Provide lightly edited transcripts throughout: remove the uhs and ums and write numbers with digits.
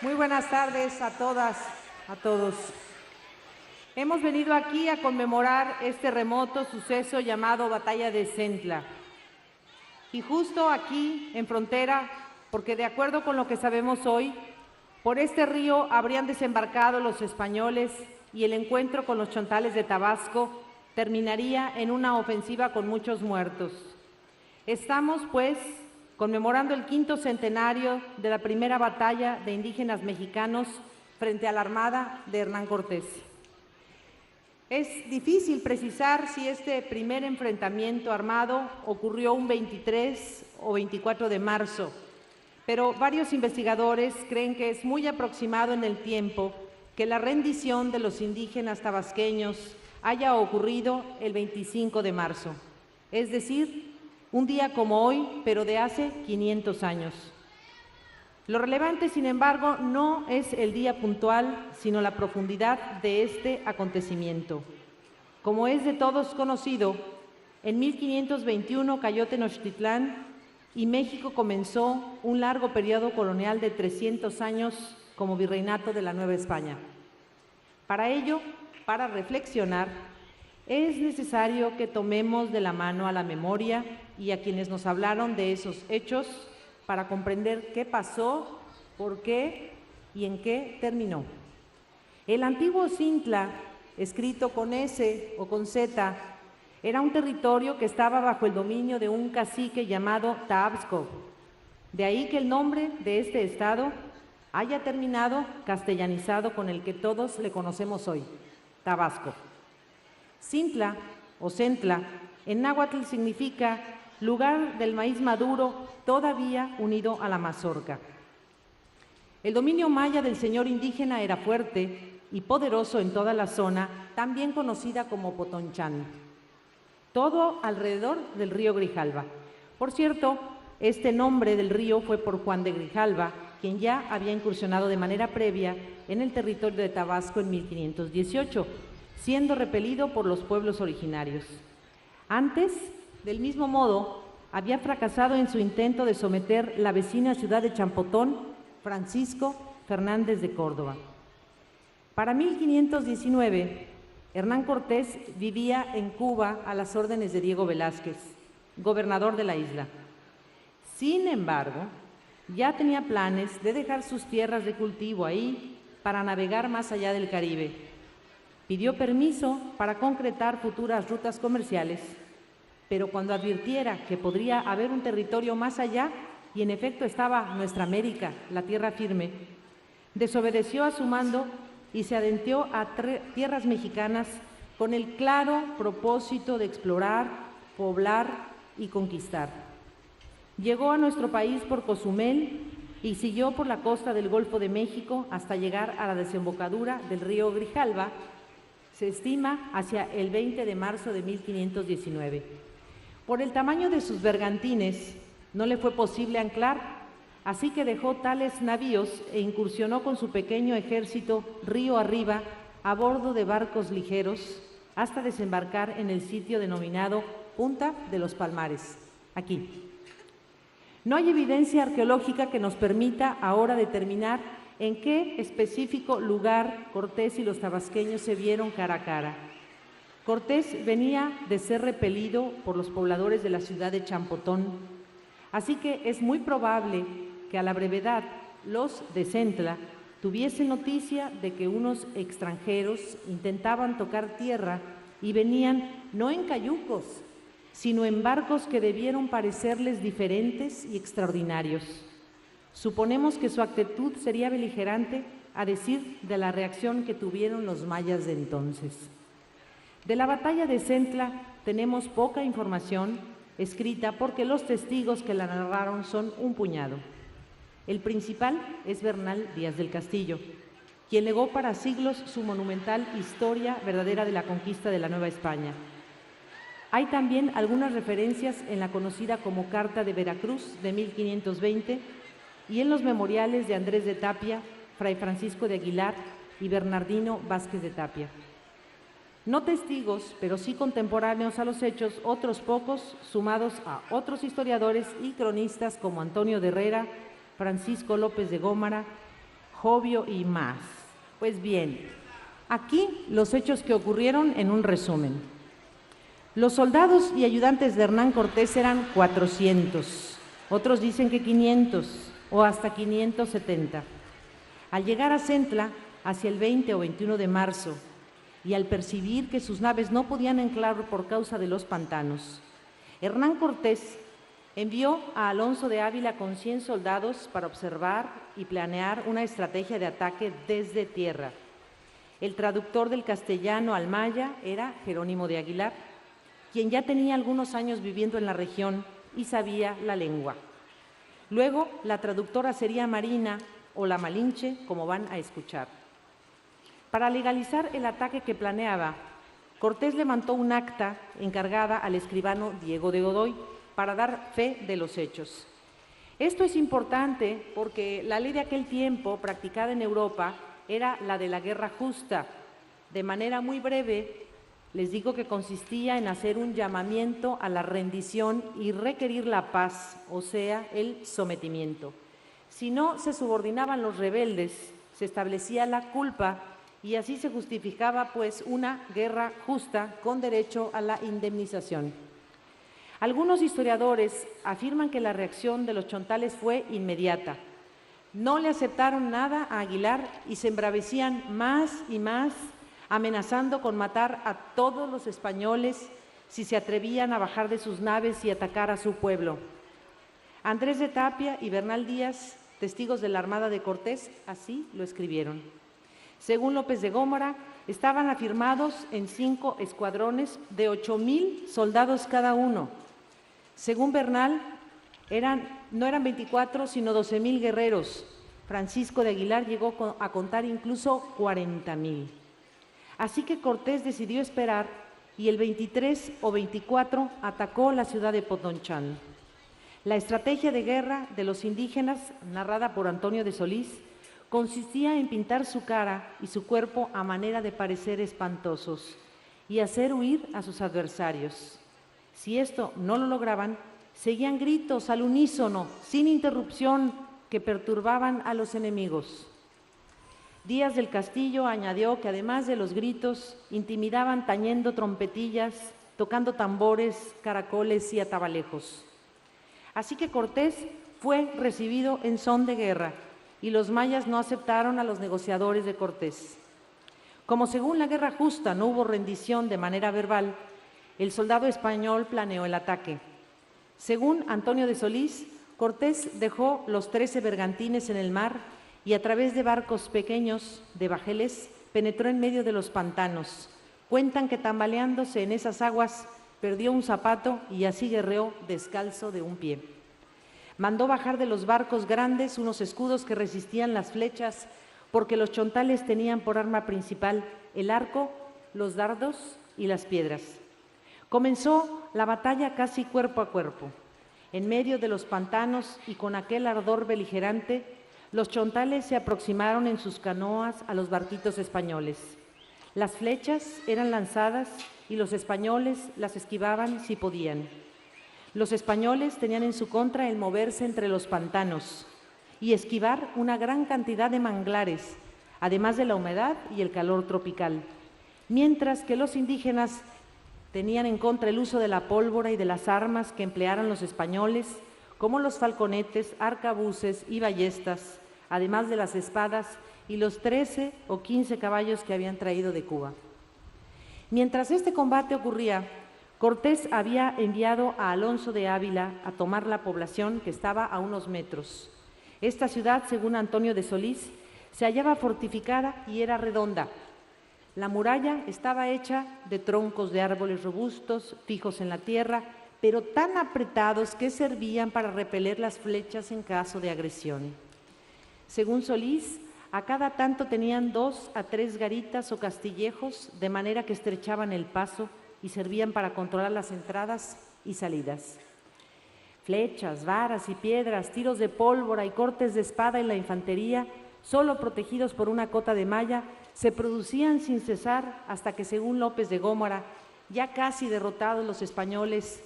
Muy buenas tardes a todas, a todos. Hemos venido aquí a conmemorar este remoto suceso llamado Batalla de Centla. Y justo aquí, en frontera, porque de acuerdo con lo que sabemos hoy, por este río habrían desembarcado los españoles y el encuentro con los chontales de Tabasco terminaría en una ofensiva con muchos muertos. Estamos, pues, conmemorando el 5º centenario de la primera batalla de indígenas mexicanos frente a la Armada de Hernán Cortés. Es difícil precisar si este primer enfrentamiento armado ocurrió un 23 o 24 de marzo, pero varios investigadores creen que es muy aproximado en el tiempo que la rendición de los indígenas tabasqueños haya ocurrido el 25 de marzo, es decir, un día como hoy, pero de hace 500 años. Lo relevante, sin embargo, no es el día puntual, sino la profundidad de este acontecimiento. Como es de todos conocido, en 1521 cayó Tenochtitlán y México comenzó un largo periodo colonial de 300 años como virreinato de la Nueva España. Para ello, para reflexionar, es necesario que tomemos de la mano a la memoria y a quienes nos hablaron de esos hechos para comprender qué pasó, por qué y en qué terminó. El antiguo Centla, escrito con S o con Z, era un territorio que estaba bajo el dominio de un cacique llamado Tabasco. De ahí que el nombre de este estado haya terminado castellanizado con el que todos le conocemos hoy, Tabasco. Centla o Centla en náhuatl significa lugar del maíz maduro todavía unido a la mazorca. El dominio maya del señor indígena era fuerte y poderoso en toda la zona, también conocida como Potonchán, todo alrededor del río Grijalva. Por cierto, este nombre del río fue por Juan de Grijalva, quien ya había incursionado de manera previa en el territorio de Tabasco en 1518, siendo repelido por los pueblos originarios. Antes, del mismo modo, había fracasado en su intento de someter la vecina ciudad de Champotón, Francisco Fernández de Córdoba. Para 1519, Hernán Cortés vivía en Cuba a las órdenes de Diego Velázquez, gobernador de la isla. Sin embargo, ya tenía planes de dejar sus tierras de cultivo ahí para navegar más allá del Caribe. Pidió permiso para concretar futuras rutas comerciales, pero cuando advirtiera que podría haber un territorio más allá, y en efecto estaba nuestra América, la tierra firme, desobedeció a su mando y se adentró a tierras mexicanas con el claro propósito de explorar, poblar y conquistar. Llegó a nuestro país por Cozumel y siguió por la costa del Golfo de México hasta llegar a la desembocadura del río Grijalva, se estima hacia el 20 de marzo de 1519. Por el tamaño de sus bergantines, no le fue posible anclar, así que dejó tales navíos e incursionó con su pequeño ejército río arriba a bordo de barcos ligeros hasta desembarcar en el sitio denominado Punta de los Palmares, aquí. No hay evidencia arqueológica que nos permita ahora determinar en qué específico lugar Cortés y los tabasqueños se vieron cara a cara. Cortés venía de ser repelido por los pobladores de la ciudad de Champotón, así que es muy probable que a la brevedad los de Centla tuviesen noticia de que unos extranjeros intentaban tocar tierra y venían no en cayucos, sino en barcos que debieron parecerles diferentes y extraordinarios. Suponemos que su actitud sería beligerante a decir de la reacción que tuvieron los mayas de entonces. De la batalla de Centla tenemos poca información escrita porque los testigos que la narraron son un puñado. El principal es Bernal Díaz del Castillo, quien legó para siglos su monumental Historia verdadera de la conquista de la Nueva España. Hay también algunas referencias en la conocida como Carta de Veracruz de 1520 y en los memoriales de Andrés de Tapia, Fray Francisco de Aguilar y Bernardino Vázquez de Tapia. No testigos, pero sí contemporáneos a los hechos, otros pocos, sumados a otros historiadores y cronistas como Antonio de Herrera, Francisco López de Gómara, Jobio y más. Pues bien, aquí los hechos que ocurrieron en un resumen. Los soldados y ayudantes de Hernán Cortés eran 400, otros dicen que 500 o hasta 570. Al llegar a Centla, hacia el 20 o 21 de marzo, y al percibir que sus naves no podían anclar por causa de los pantanos, Hernán Cortés envió a Alonso de Ávila con 100 soldados para observar y planear una estrategia de ataque desde tierra. El traductor del castellano al maya era Jerónimo de Aguilar, quien ya tenía algunos años viviendo en la región y sabía la lengua. Luego, la traductora sería Marina o la Malinche, como van a escuchar. Para legalizar el ataque que planeaba, Cortés levantó un acta encargada al escribano Diego de Godoy para dar fe de los hechos. Esto es importante porque la ley de aquel tiempo, practicada en Europa, era la de la guerra justa. De manera muy breve, les digo que consistía en hacer un llamamiento a la rendición y requerir la paz, o sea, el sometimiento. Si no se subordinaban los rebeldes, se establecía la culpa y así se justificaba pues una guerra justa con derecho a la indemnización. Algunos historiadores afirman que la reacción de los chontales fue inmediata. No le aceptaron nada a Aguilar y se embravecían más y más, amenazando con matar a todos los españoles si se atrevían a bajar de sus naves y atacar a su pueblo. Andrés de Tapia y Bernal Díaz, testigos de la Armada de Cortés, así lo escribieron. Según López de Gómora, estaban afirmados en 5 escuadrones de 8,000 soldados cada uno. Según Bernal, no eran 24, sino 12,000 guerreros. Francisco de Aguilar llegó a contar incluso 40,000. Así que Cortés decidió esperar y el 23 o 24 atacó la ciudad de Potonchán. La estrategia de guerra de los indígenas, narrada por Antonio de Solís, consistía en pintar su cara y su cuerpo a manera de parecer espantosos y hacer huir a sus adversarios. Si esto no lo lograban, seguían gritos al unísono, sin interrupción, que perturbaban a los enemigos. Díaz del Castillo añadió que además de los gritos, intimidaban tañendo trompetillas, tocando tambores, caracoles y atabalejos. Así que Cortés fue recibido en son de guerra y los mayas no aceptaron a los negociadores de Cortés. Como según la guerra justa no hubo rendición de manera verbal, el soldado español planeó el ataque. Según Antonio de Solís, Cortés dejó los 13 bergantines en el mar y a través de barcos pequeños, de bajeles, penetró en medio de los pantanos. Cuentan que tambaleándose en esas aguas, perdió un zapato y así guerreó descalzo de un pie. Mandó bajar de los barcos grandes unos escudos que resistían las flechas, porque los chontales tenían por arma principal el arco, los dardos y las piedras. Comenzó la batalla casi cuerpo a cuerpo. En medio de los pantanos y con aquel ardor beligerante, los chontales se aproximaron en sus canoas a los barquitos españoles. Las flechas eran lanzadas y los españoles las esquivaban si podían. Los españoles tenían en su contra el moverse entre los pantanos y esquivar una gran cantidad de manglares, además de la humedad y el calor tropical, mientras que los indígenas tenían en contra el uso de la pólvora y de las armas que emplearon los españoles, como los falconetes, arcabuces y ballestas, además de las espadas y los 13 o 15 caballos que habían traído de Cuba. Mientras este combate ocurría, Cortés había enviado a Alonso de Ávila a tomar la población que estaba a unos metros. Esta ciudad, según Antonio de Solís, se hallaba fortificada y era redonda. La muralla estaba hecha de troncos de árboles robustos, fijos en la tierra, pero tan apretados que servían para repeler las flechas en caso de agresión. Según Solís, a cada tanto tenían 2 a 3 garitas o castillejos, de manera que estrechaban el paso y servían para controlar las entradas y salidas. Flechas, varas y piedras, tiros de pólvora y cortes de espada en la infantería, solo protegidos por una cota de malla, se producían sin cesar hasta que, según López de Gómora, ya casi derrotados los españoles,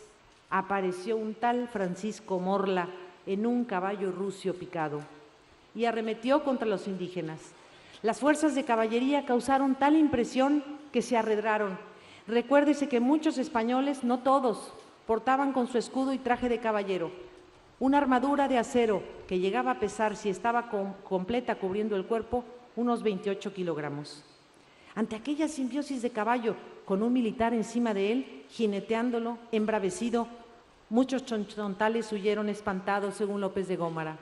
apareció un tal Francisco Morla en un caballo rucio picado. y arremetió contra los indígenas. Las fuerzas de caballería causaron tal impresión que se arredraron. Recuérdese que muchos españoles, no todos, portaban con su escudo y traje de caballero una armadura de acero que llegaba a pesar, si estaba completa cubriendo el cuerpo, unos 28 kilogramos. Ante aquella simbiosis de caballo, con un militar encima de él, jineteándolo, embravecido, muchos chontales huyeron espantados, según López de Gómara.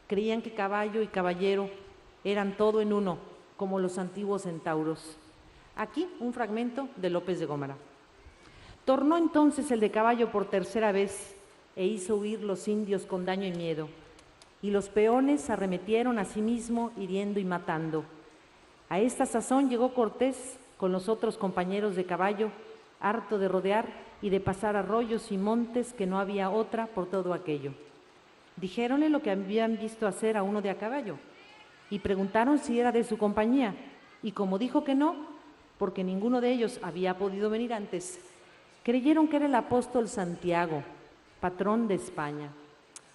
Creían que caballo y caballero eran todo en uno, como los antiguos centauros. Aquí un fragmento de López de Gómara. Tornó entonces el de caballo por tercera vez e hizo huir los indios con daño y miedo, y los peones arremetieron a sí mismo, hiriendo y matando. A esta sazón llegó Cortés con los otros compañeros de caballo, harto de rodear y de pasar arroyos y montes que no había otra por todo aquello. Dijéronle lo que habían visto hacer a uno de a caballo, y preguntaron si era de su compañía, y como dijo que no, porque ninguno de ellos había podido venir antes, creyeron que era el apóstol Santiago, patrón de España.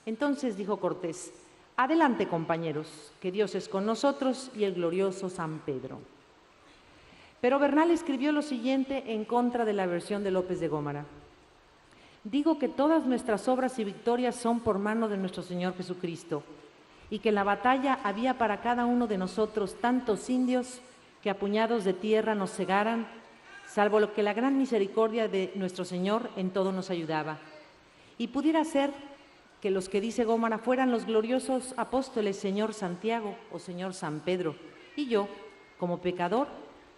Entonces dijo Cortés: adelante, compañeros, que Dios es con nosotros y el glorioso San Pedro. Pero Bernal escribió lo siguiente en contra de la versión de López de Gómara: digo que todas nuestras obras y victorias son por mano de nuestro Señor Jesucristo, y que en la batalla había para cada uno de nosotros tantos indios que a puñados de tierra nos cegaran, salvo lo que la gran misericordia de nuestro Señor en todo nos ayudaba. Y pudiera ser que los que dice Gómara fueran los gloriosos apóstoles señor Santiago o señor San Pedro, y yo, como pecador,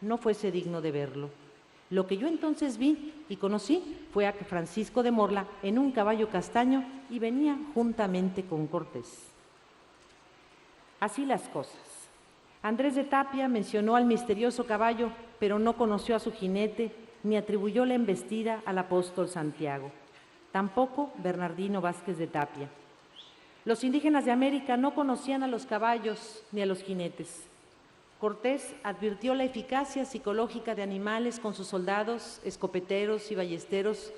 no fuese digno de verlo. Lo que yo entonces vi y conocí fue a Francisco de Morla en un caballo castaño y venía juntamente con Cortés. Así las cosas. Andrés de Tapia mencionó al misterioso caballo, pero no conoció a su jinete ni atribuyó la embestida al apóstol Santiago. Tampoco Bernardino Vázquez de Tapia. Los indígenas de América no conocían a los caballos ni a los jinetes. Cortés advirtió la eficacia psicológica de animales con sus soldados, escopeteros y ballesteros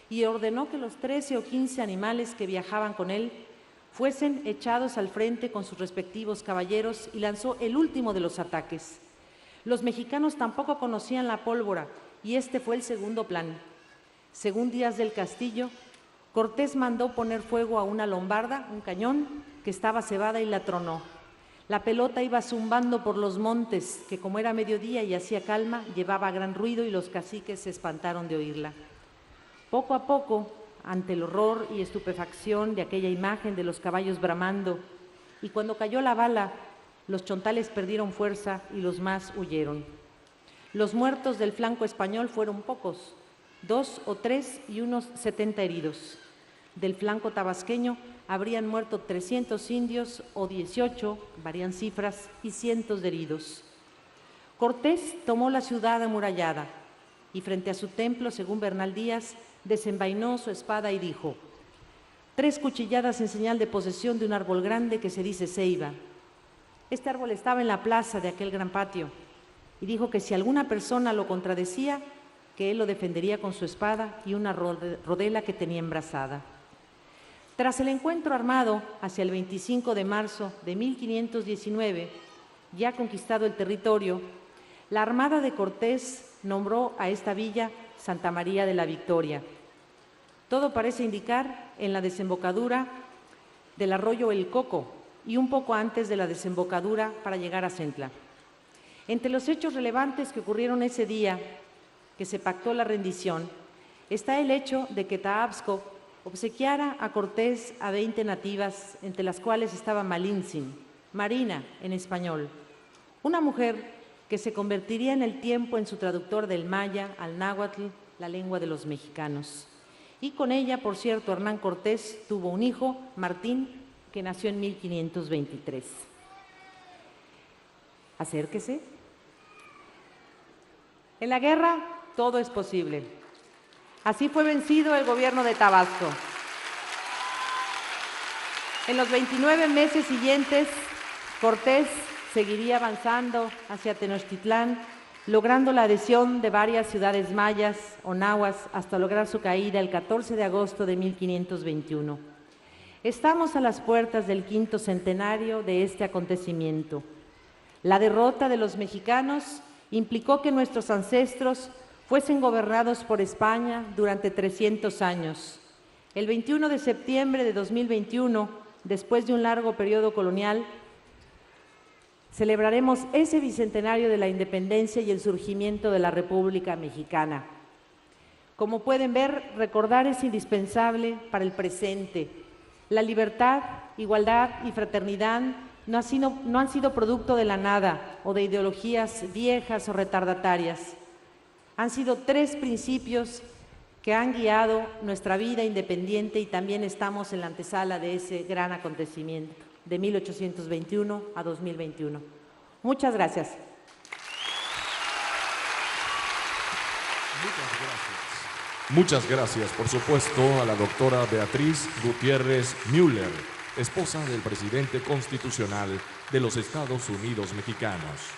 y ordenó que los 13 o 15 animales que viajaban con él fuesen echados al frente con sus respectivos caballeros y lanzó el último de los ataques. Los mexicanos tampoco conocían la pólvora y este fue el segundo plan. Según Díaz del Castillo, Cortés mandó poner fuego a una lombarda, un cañón, que estaba cebada y la tronó. La pelota iba zumbando por los montes, que como era mediodía y hacía calma, llevaba gran ruido y los caciques se espantaron de oírla. Poco a poco, ante el horror y estupefacción de aquella imagen de los caballos bramando, y cuando cayó la bala, los chontales perdieron fuerza y los más huyeron. Los muertos del flanco español fueron pocos, 2 o 3 y unos 70 heridos. Del flanco tabasqueño habrían muerto 300 indios o 18, varían cifras, y cientos de heridos. Cortés tomó la ciudad amurallada y frente a su templo, según Bernal Díaz, desenvainó su espada y dijo: 3 cuchilladas en señal de posesión de un árbol grande que se dice ceiba. Este árbol estaba en la plaza de aquel gran patio y dijo que si alguna persona lo contradecía, que él lo defendería con su espada y una rodela que tenía embrazada. Tras el encuentro armado hacia el 25 de marzo de 1519, ya conquistado el territorio, la armada de Cortés nombró a esta villa Santa María de la Victoria. Todo parece indicar en la desembocadura del arroyo El Coco y un poco antes de la desembocadura para llegar a Centla. Entre los hechos relevantes que ocurrieron ese día que se pactó la rendición, está el hecho de que Taabsco obsequiara a Cortés a 20 nativas, entre las cuales estaba Malintzin, Marina en español, una mujer que se convertiría en el tiempo en su traductor del maya al náhuatl, la lengua de los mexicanos. Y con ella, por cierto, Hernán Cortés tuvo un hijo, Martín, que nació en 1523. Acérquese. En la guerra todo es posible. Así fue vencido el gobierno de Tabasco. En los 29 meses siguientes, Cortés seguiría avanzando hacia Tenochtitlán, logrando la adhesión de varias ciudades mayas o nahuas hasta lograr su caída el 14 de agosto de 1521. Estamos a las puertas del 5º centenario de este acontecimiento. La derrota de los mexicanos implicó que nuestros ancestros fuesen gobernados por España durante 300 años. El 21 de septiembre de 2021, después de un largo periodo colonial, celebraremos ese bicentenario de la independencia y el surgimiento de la República Mexicana. Como pueden ver, recordar es indispensable para el presente. La libertad, igualdad y fraternidad no han sido producto de la nada o de ideologías viejas o retardatarias. Han sido 3 principios que han guiado nuestra vida independiente y también estamos en la antesala de ese gran acontecimiento, de 1821 a 2021. Muchas gracias. Muchas gracias, por supuesto, a la doctora Beatriz Gutiérrez Müller, esposa del presidente constitucional de los Estados Unidos mexicanos.